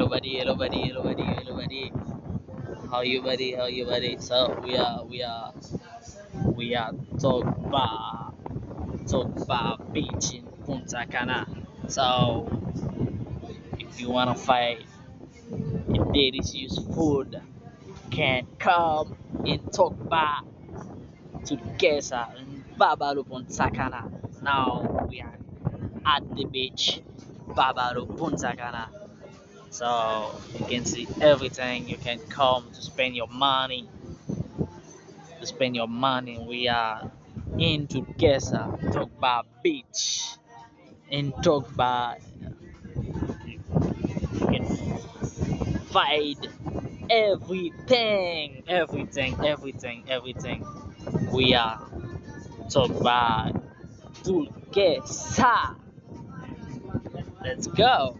hello buddy, hello buddy, hello buddy. How you buddy? How you buddy? So we are talk bar beach in Punta Cana. So if you wanna find a delicious food, can come in talk bar to Kesa in Bávaro, Punta Cana. Now we are at the beach, Bávaro, Punta Cana. So you can see everything. You can come to spend your money. To spend your money, we are in Kesa, Tokba Beach. In Tokba, you can find everything. We are Tokba Kesa. Let's go.